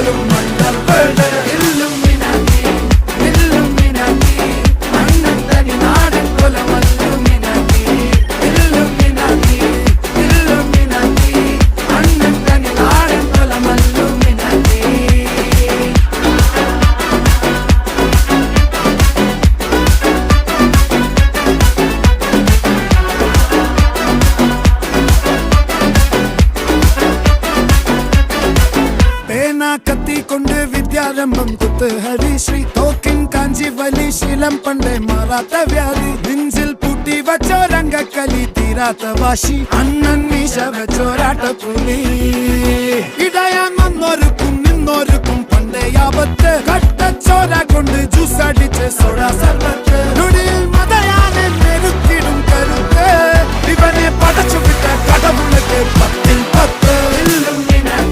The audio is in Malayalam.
പോലും മണ്ണപ്പേട് ഇല്ലുമിനാറ്റി ഇല്ലുമിനാറ്റി അണ്ണൻ തനി നാടൻ കൊലമല്ലുമിനാറ്റി ഇല്ലുമിനാറ്റി ഇല്ലുമിനാറ്റി അണ്ണൻ തനി നാടൻ കൊലമല്ലുമിനാറ്റി. കത്തി കൊണ്ട് വിദ്യാരംഭം കുത്ത് ഹരിശ്രീ തോക്കിൻ കാഞ്ചി വലി ശീലം പണ്ടേ മാറാത്ത വ്യാധി നെഞ്ചിൽ പൂട്ടി വച്ചോരംഗക്കലി തീരാത്ത വാശി അണ്ണൻ മീശ വെച്ചോരാട്ട പുലി